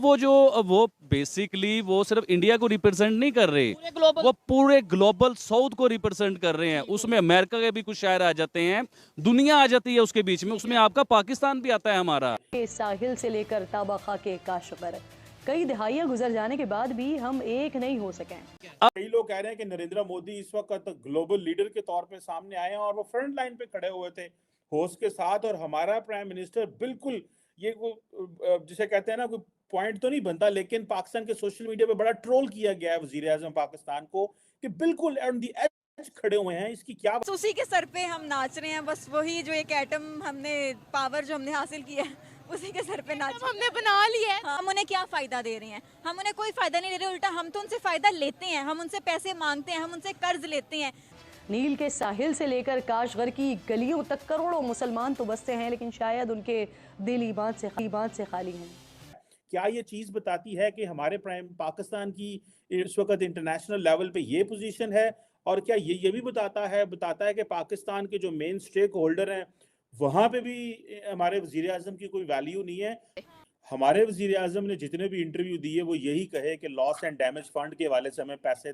वो बेसिकली वो सिर्फ इंडिया को रिप्रेजेंट नहीं कर रहे, पूरे ग्लोबल वो पूरे ग्लोबल साउथ को रिप्रेजेंट कर रहे हैं। उसमें अमेरिका के भी कुछ शायर आ जाते हैं, दुनिया आ जाती है उसके बीच में, उसमें आपका पाकिस्तान भी आता है हमारा। के साहिल से लेकर ताबखा के काशगर, कई दहाइयां गुजर जाने के बाद भी हम एक नहीं हो सके। कई लोग कह रहे हैं कि नरेंद्र मोदी इस वक्त ग्लोबल लीडर के तौर पे सामने आए हैं और वो फ्रंट लाइन पे खड़े हुए थे होस्ट के साथ, और हमारा प्राइम मिनिस्टर बिल्कुल जिसे कहते हैं ना, कोई पॉइंट तो नहीं बनता, लेकिन पाकिस्तान के सोशल मीडिया पे बड़ा ट्रोल किया गया है वजीर आजम पाकिस्तान को कि बिल्कुल ऑन द एज खड़े हुए हैं। इसकी क्या तो उसी के सर पे हम नाच रहे हैं, बस वही जो एक एटम हमने पावर जो हमने हासिल किया है उसी के सर पे नाच हमने बना लिया है। हम उन्हें क्या फायदा दे रहे हैं? हम उन्हें कोई फायदा नहीं दे रहे, उल्टा हम तो उनसे फायदा लेते हैं, हम उनसे पैसे मांगते हैं, हम उनसे कर्ज लेते हैं। नील के साहिल से लेकर काशगर की गलियों तक करोड़ों मुसलमान तो बसते हैं, लेकिन शायद उनके दिल ईमान से खाली हैं। क्या ये चीज बताती है कि हमारे प्राइम पाकिस्तान की इस वक्त इंटरनेशनल लेवल पे ये पोजीशन है? और क्या ये भी बताता है कि पाकिस्तान के जो मेन स्टेक होल्डर हैं वहां पे भी हमारे वजीर आजम की कोई वैल्यू नहीं है? हमारे वजीर आजम ने जितने भी इंटरव्यू दिए वो यही कहे कि लॉस एंड डैमेज फंड के हवाले से हमें पैसे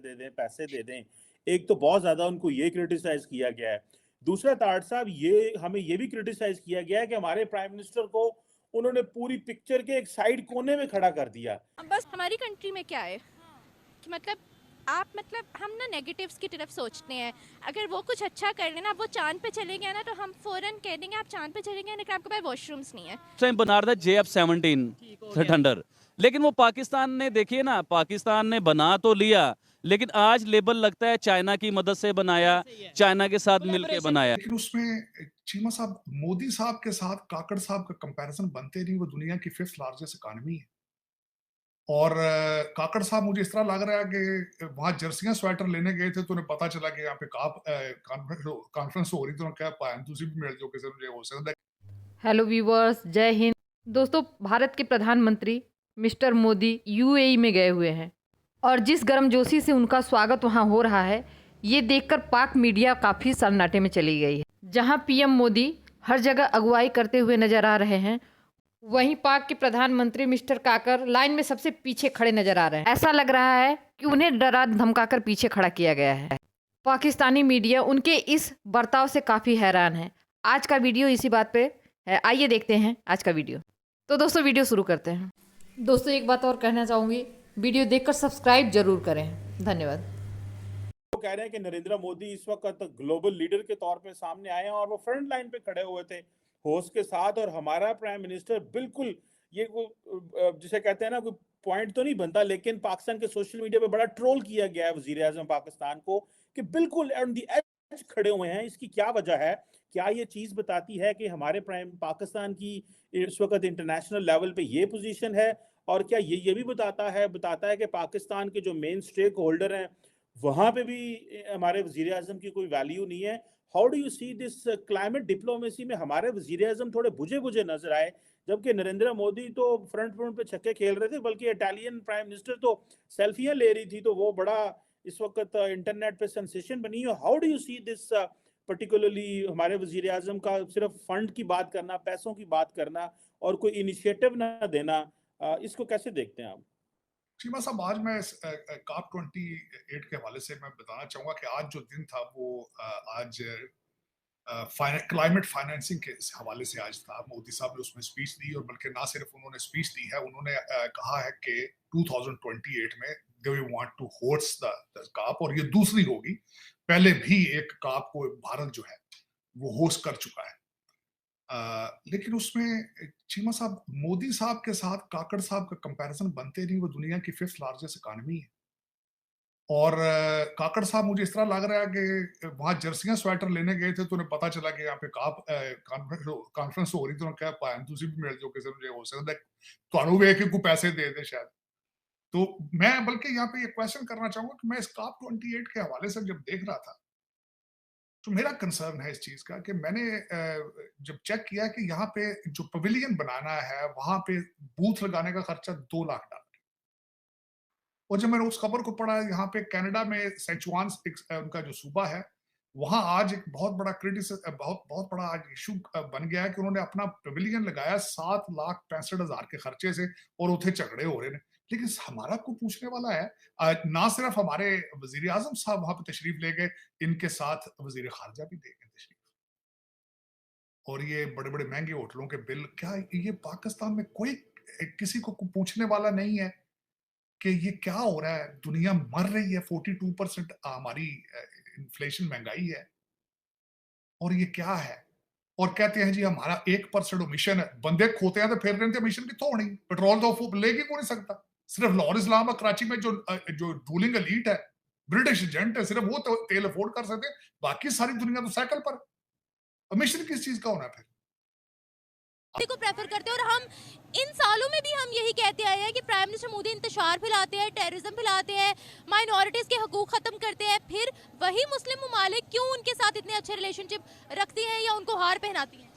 दे दें। एक तो बहुत ज्यादा उनको ये क्रिटिसाइज किया गया है। दूसरा, ताड़ साहब, ये हमें ये भी क्रिटिसाइज किया गया है कि हमारे प्राइम मिनिस्टर को उन्होंने पूरी पिक्चर के एक साइड कोने में खड़ा कर दिया। बस हमारी कंट्री में क्या है कि मतलब हम ना नेगेटिव्स की तरफ सोचते हैं। अगर वो कुछ अच्छा कर रहे ना, वो चांद पे चले गए ना, तो हम फौरन कह देंगे आप चांद पे चले गए, लेकिन आपके पास वॉशरूम्स नहीं है। टाइम बना रहा था JF-17 थंडर, लेकिन वो पाकिस्तान ने, देखिए ना, पाकिस्तान ने बना तो लिया, लेकिन आज लेबल लगता है चाइना की मदद से बनाया, चाइना के साथ मिलकर बनाया। लेकिन उसमें चीमा साहब, मोदी साहब के साथ काकड़ साहब का कंपैरिजन बनते नहीं। वो दुनिया की 5th लार्जेस्ट इकॉनमी है, और काकड़ साहब मुझे इस तरह लग रहा है कि वहां जर्सियां स्वेटर लेने गए थे तो उन्हें पता चला कि यहाँ पे कॉन्फ्रेंस हो रही, तो उन्होंने कहा पायन तुसी भी मिल जाओ किसी मुझे हो सकता है। हेलो व्यूवर्स, जय हिंद। दोस्तों, भारत के प्रधानमंत्री मिस्टर मोदी UAE में गए हुए हैं, और जिस गर्मजोशी से उनका स्वागत वहां हो रहा है, ये देखकर पाक मीडिया काफ़ी सन्नाटे में चली गई है। जहां PM मोदी हर जगह अगुवाई करते हुए नजर आ रहे हैं, वहीं पाक के प्रधानमंत्री मिस्टर काकर लाइन में सबसे पीछे खड़े नजर आ रहे हैं। ऐसा लग रहा है कि उन्हें डरा धमकाकर पीछे खड़ा किया गया है। पाकिस्तानी मीडिया उनके इस बर्ताव से काफ़ी हैरान है। आज का वीडियो इसी बात पे है, आइए देखते हैं आज का वीडियो। तो दोस्तों, वीडियो शुरू करते हैं। दोस्तों, एक बात और कहना चाहूँगी, वीडियो देखकर सब्सक्राइब जरूर करें। धन्यवाद। वो कह रहे हैं कि नरेंद्र मोदी इस वक्त ग्लोबल लीडर के तौर पे सामने आए हैं और वो फ्रंट लाइन पे खड़े हुए थे होस्ट के साथ, और हमारा प्राइम मिनिस्टर बिल्कुल जिसे कहते हैं ना, कोई पॉइंट तो नहीं बनता, लेकिन पाकिस्तान के सोशल मीडिया पे बड़ा ट्रोल किया गया है वजीर आजम पाकिस्तान को कि बिल्कुल ऑन द एज खड़े हुए हैं। इसकी क्या वजह है? क्या ये चीज बताती है कि हमारे प्राइम पाकिस्तान की इस वक्त इंटरनेशनल लेवल पे ये पोजीशन है? और क्या ये भी बताता है कि पाकिस्तान के जो मेन स्टेक होल्डर हैं वहां पे भी हमारे वजीर आजम की कोई वैल्यू नहीं है? How do you see this climate diplomacy में हमारे वजीर आजम थोड़े बुझे बुझे नजर आए, जबकि नरेंद्र मोदी तो फ्रंट पे छक्के खेल रहे थे, बल्कि इटालियन प्राइम मिनिस्टर तो सेल्फियां ले रही थी, तो वो बड़ा इस वक्त इंटरनेट पे सेंसेशन बनी है। How do you see this particularly हमारे वजीर आजम का सिर्फ फंड की बात करना, पैसों की बात करना और कोई इनिशिएटिव ना देना, इसको कैसे देखते हैं आप? चीमा साहब, आज मैं COP 28 के हवाले से मैं बताना चाहूंगा कि आज जो दिन था वो आज क्लाइमेट फाइनेंसिंग के हवाले से आज था। मोदी साहब ने उसमें स्पीच दी, और बल्कि ना सिर्फ उन्होंने स्पीच दी है, उन्होंने कहा है कि 2028 में they want to host the COP, और ये दूसरी होगी। पहले भी एक COP को भारत जो है वो होस्ट कर चुका है। लेकिन उसमें चीमा साहब, मोदी साहब के साथ काकड़ साहब का कंपैरिजन बनते नहीं। वो दुनिया की 5th लार्जेस्ट इकॉनमी है, और काकड़ साहब मुझे इस तरह लग रहा है कि वहां जर्सियां स्वेटर लेने गए थे तो उन्हें पता चला कि यहाँ पे कॉन्फ्रेंस हो रही, तो उन्होंने कहा पायन तुसी भी मिल जाओ किसी मुझे हो सकता है ਤੁਹਾਨੂੰ ਵੇਖ ਕੇ कोई पैसे दे दे शायद। तो मैं बल्कि यहाँ पे ये क्वेश्चन करना चाहूंगा कि मैं इस COP 28 के हवाले से जब देख रहा था, तो मेरा कंसर्न है इस चीज का कि मैंने जब चेक किया कि यहाँ पे जो पवेलियन बनाना है वहां पे बूथ लगाने का खर्चा $2 लाख, और जब मैंने उस खबर को पढ़ा, यहाँ पे कनाडा में सेचुआन उनका जो सूबा है वहां आज एक बहुत बड़ा बहुत बड़ा आज इशू बन गया है कि उन्होंने अपना पेविलियन लगाया 7,65,000 के खर्चे से और उठे झगड़े हो रहे हैं। लेकिन हमारा को पूछने वाला है, ना सिर्फ हमारे वजीर आजम साहब वहां पे तशरीफ ले गए, इनके साथ वजीर खारजा भी ले गए तशरीफ। और ये बड़े बड़े महंगे होटलों के बिल, क्या ये पाकिस्तान में कोई किसी को पूछने वाला नहीं है कि ये क्या हो रहा है? दुनिया मर रही है, 42% हमारी इन्फ्लेशन, महंगाई है, और ये क्या है? और कहते हैं जी हमारा 1% मिशन है। बंदे खोते हैं तो फिर रहे थे, मिशन कितों होनी? पेट्रोल तो लेके को नहीं सकता। सिर्फ लाहौर इस्लामाबाद कराची में जो रूलिंग एलीट है, ब्रिटिश एजेंट है, सिर्फ वो तो तेल अफोर्ड कर सकते हैं, बाकी सारी दुनिया तो साइकिल पर। मिशन किस चीज का होना है फिर? को प्रेफर करते हैं। और हम इन सालों में भी हम यही कहते आए हैं कि प्राइम मिनिस्टर मोदी इंतशार फैलाते हैं, टेररिज्म फैलाते हैं, माइनॉरिटीज के हकूक खत्म करते हैं, फिर वही मुस्लिम ममालिक क्यों उनके साथ इतने अच्छे रिलेशनशिप रखती हैं या उनको हार पहनाती हैं?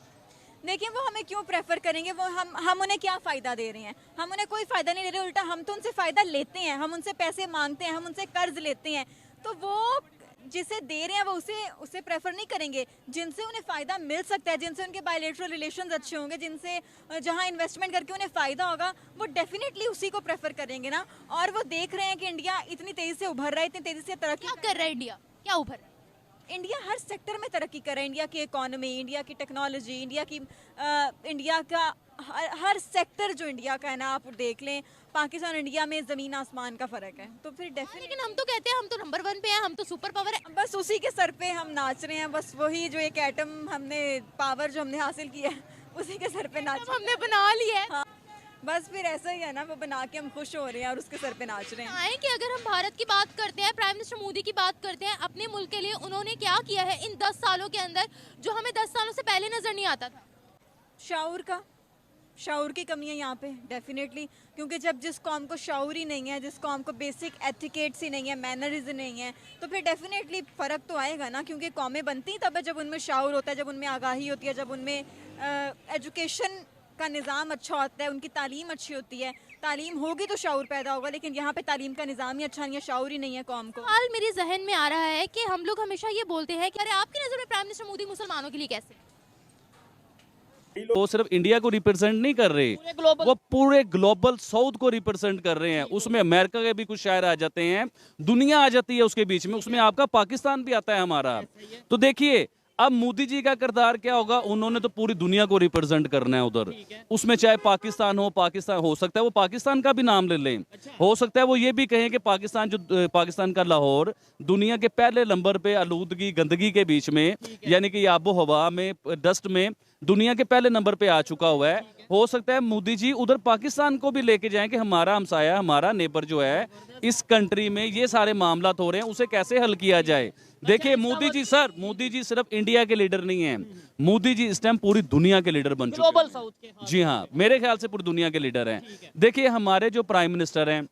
देखिए, वो हमें क्यों प्रेफर करेंगे? वो हम उन्हें क्या फ़ायदा दे रहे हैं? हम उन्हें कोई फ़ायदा नहीं दे रहे, उल्टा हम तो उनसे फ़ायदा लेते हैं। हम उनसे पैसे मांगते हैं, हम उनसे कर्ज लेते हैं। तो वो जिसे दे रहे हैं वो उसे प्रेफर नहीं करेंगे। जिनसे उन्हें फ़ायदा मिल सकता है, जिनसे उनके बायलैटरल रिलेशंस अच्छे होंगे, जिनसे जहां इन्वेस्टमेंट करके उन्हें फ़ायदा होगा, वो डेफिनेटली उसी को प्रेफर करेंगे ना। और वो देख रहे हैं कि इंडिया इतनी तेज़ी से उभर रहा है, इतनी तेज़ी से तरक्की कर रहा है। इंडिया क्या उभर रहा है? इंडिया हर सेक्टर में तरक्की कर रहा है। इंडिया की इकोनॉमी, इंडिया की टेक्नोलॉजी, इंडिया का हर सेक्टर जो इंडिया का है ना, आप देख लें, पाकिस्तान इंडिया में ज़मीन आसमान का फ़र्क है। तो फिर डेफिनेटली, लेकिन हम तो कहते हैं हम तो नंबर 1 पे हैं, हम तो सुपर पावर है। बस उसी के सर पे हम नाच रहे हैं। बस वही जो एक एटम हमने पावर जो हमने हासिल किया है, उसी के सर पे नाच हमने बना लिया है। हाँ, बस फिर ऐसा ही है ना, वो बना के हम खुश हो रहे हैं और उसके सर पे नाच रहे हैं। कि अगर हम भारत की बात करते हैं, प्राइम मिनिस्टर मोदी की बात करते हैं, अपने मुल्क के लिए उन्होंने क्या किया है इन 10 सालों के अंदर जो हमें 10 सालों से पहले नजर नहीं आता था? शाऊर की कमी है यहाँ पे डेफिनेटली, क्योंकि जब जिस कौम को शाऊर ही नहीं है, जिस कौम को बेसिक एथिकेट्स ही नहीं है, मैनरिज नहीं है, तो फिर डेफिनेटली फ़र्क तो आएगा ना। क्योंकि कौमें बनती तब है जब उनमें शाऊर होता है, जब उनमें आगाही होती है, जब उनमें एजुकेशन का निज़ाम अच्छा होता है, उनकी तालीम अच्छी होती है। तालीम होगी तो शाऊर पैदा होगा, लेकिन यहाँ पे तालीम का निज़ाम ही अच्छा नहीं है, शाऊर ही नहीं है कौम को। हाल मेरे जहन में आ रहा है कि हम लोग हमेशा ये बोलते हैं कि अरे आपकी नज़र में प्राइम मिनिस्टर मोदी मुसलमानों के लिए कैसे? वो सिर्फ इंडिया को रिप्रेजेंट नहीं कर रहे, वो पूरे ग्लोबल साउथ को रिप्रेजेंट कर रहे हैं। उसमें अमेरिका के भी कुछ शायर आ जाते हैं, दुनिया आ जाती है उसके बीच में, उसमें आपका पाकिस्तान भी आता है हमारा। तो देखिए अब मोदी जी का किरदार क्या होगा? उन्होंने तो पूरी दुनिया को रिप्रेजेंट करना है उधर, उसमें चाहे पाकिस्तान हो सकता है वो पाकिस्तान का भी नाम ले लें, हो सकता है वो ये भी कहें कि पाकिस्तान का लाहौर दुनिया के पहले नंबर पे आलूदगी, गंदगी के बीच में, यानी कि आबो हवा में, डस्ट में दुनिया के पहले नंबर पे आ चुका हुआ है। हो सकता है मोदी जी उधर पाकिस्तान को भी लेके जाएं कि हमारा हमसाया, हमारा नेबर जो है इस कंट्री में ये सारे मामला हो रहे हैं, उसे कैसे हल किया जाए। देखिए मोदी जी सिर्फ इंडिया के लीडर नहीं हैं, मोदी जी इस टाइम पूरी दुनिया के लीडर बन चुके हैं। ग्लोबल साउथ के, जी हाँ, मेरे ख्याल से पूरी दुनिया के लीडर हैं। देखिए हमारे जो प्राइम मिनिस्टर हैं,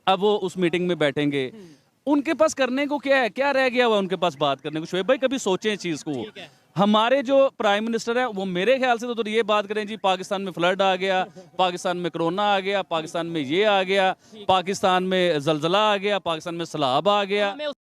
अब वो उस मीटिंग में बैठेंगे, उनके पास करने को क्या है? क्या रह गया हुआ उनके पास बात करने को? शोएब भाई कभी सोचें इस चीज को। हमारे जो प्राइम मिनिस्टर है वो मेरे ख्याल से तो ये बात करें जी पाकिस्तान में फ्लड आ गया, पाकिस्तान में कोरोना आ गया, पाकिस्तान में ये आ गया, पाकिस्तान में जलजला आ गया, पाकिस्तान में सैलाब आ गया।